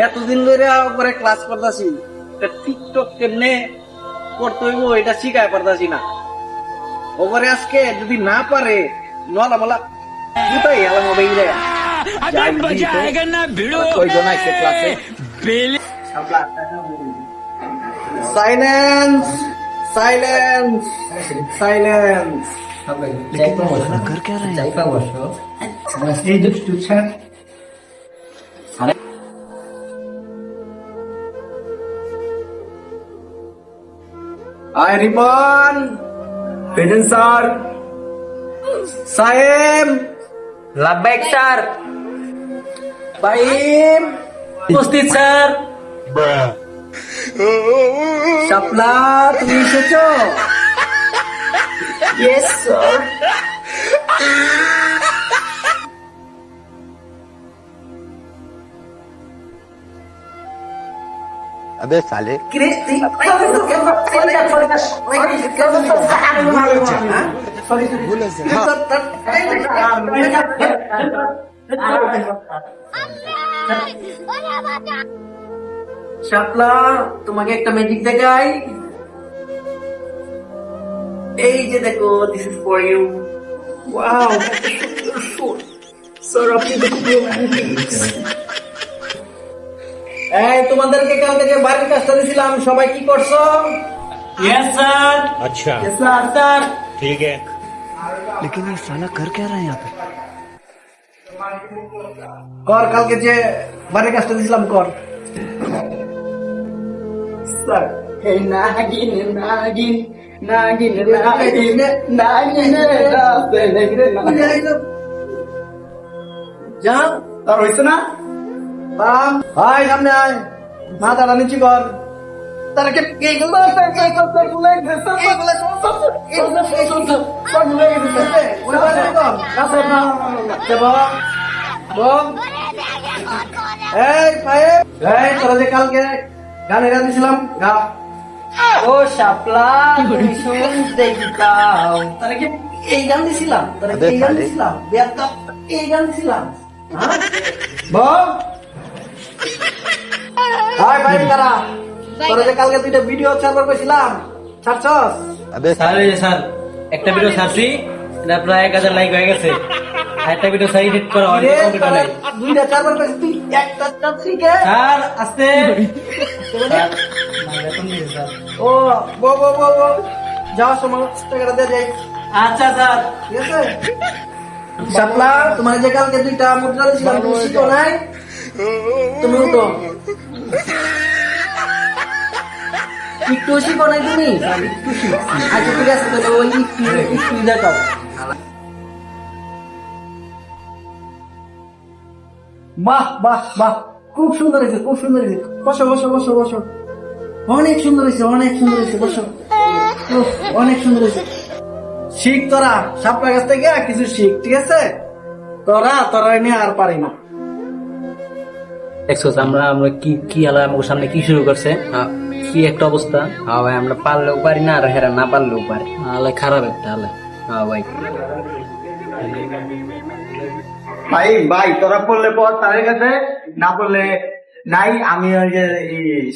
এতদিন ধরে করে ক্লাস করতেছি, টিকটক কেমনে করতে হইব এটা শিখায় পারতাছি না। ওপরে আজকে যদি না পারে নলা মলা কোথায় এলাম হবে কয়জন আছে ক্লাসে? Silence silence silence. कर क्या रहे हैं? আয় রিপন, প্রেজেন্ট স্যার। সাইম, লাভবাইক স্যার। ফাহিম, উপস্থিত স্যার। শাপলা তুমি এসেছো? Yes sir. अबे साले শাপলা তোমাকে একটা ম্যাজিক দেখাই। এই যে দেখো, this is for you. Wow sir, আপনি তো খুবই রোমান্টিক। এই তোমাদেরকে কালকে যে বাড়ির কাজটা দিয়েছিলাম সবাই কি করছো? Yes sir. अच्छा স্যার স্যার। ठीक है। लेकिन ये साला कर क्या रहा है यहाँ पे? কর, কালকে যে বাড়ির কাজটা দিয়েছিলাম কর। স্যার এই নাগিন নাগিন নাগিন নাগিন নাগিন যা তার হইছে না? বাম আয়, সামনে আয়, মাথাটা নিচু কর। তারকে এইগুলো তোরা যে কালকে গান এরা দিয়েছিলাম গা। ও শাপলা তুমি শুনতে দাও। তারা কি এই গান দিছিলাম? তারা কি এই গান দিছিলাম? বেয়াদব, এই গান দিছিলাম? বল হাই ভাই, তারা তোরা যে কালকে দুইটা ভিডিও ছাড়বার কইছিলাম ছাড়ছস? अबे স্যার এই যে স্যার একটা ভিডিও ছাড়ছি, এটা প্রায় 1000 লাইক হয়ে গেছে। আর একটা ভিডিও সাইড হিট করা হয়নি, কমপ্লিট হয় নাই। দুইটা ছাড়বার কইছিস তুই একটা ছাড়ছিস কে? স্যার আস্তে। স্যার এখন দিন স্যার। ও বো বো বো বো, যাও সময় টাকাটা দিয়ে যাই। আচ্ছা স্যার। ঠিক আছে শাপলা, তোমার যে কালকে দুইটা মুদ্রা দিয়েছিলাম তুমি শিখো নাই? তুমি উঠো, একটু শিখো নাই তুমি? একটু শিখো। আচ্ছা ঠিক আছে, তাহলে ওই একটু দেখাও। বাহ বাহ বাহ, খুব সুন্দর হয়েছে, খুব সুন্দর হয়েছে। বসো বসো বসো বসো, অনেক সুন্দর হয়েছে, অনেক সুন্দর হয়েছে, বসো। উফ, অনেক সুন্দর হয়েছে। শিখ তোরা, শাপলার কাছ থেকে কিছু শিখ, ঠিক আছে? তোরা নিয়ে আর পারি না। দেখছো আমরা আমরা কি কি আলা আমাদের সামনে কি শুরু করছে, কি একটা অবস্থা। হ্যাঁ ভাই, আমরা পারলেও পারি না আর হেরা না পারলেও পারি। আলে খারাপ একটা আলে। হ্যাঁ ভাই ভাই ভাই তোরা পড়লে পর তাদের কাছে, না পড়লে নাই। আমি ওই যে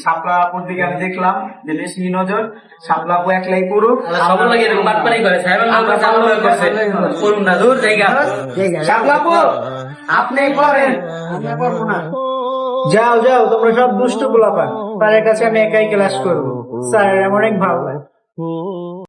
শাপলা আপুর দিকে আমি দেখলাম যে বেশি নজর, শাপলা আপু একলাই করুক। সবার লাগে এরকম বাটপারি করে সাহেব, আমরা চালু করছে করুন না দূর জায়গা। শাপলা আপু আপনি করেন, আমরা করবো না। যাও যাও, তোমরা সব দুষ্ট গোলাপান। তাদের কাছে আমি একাই ক্লাস করবো। স্যার অনেক ভালো।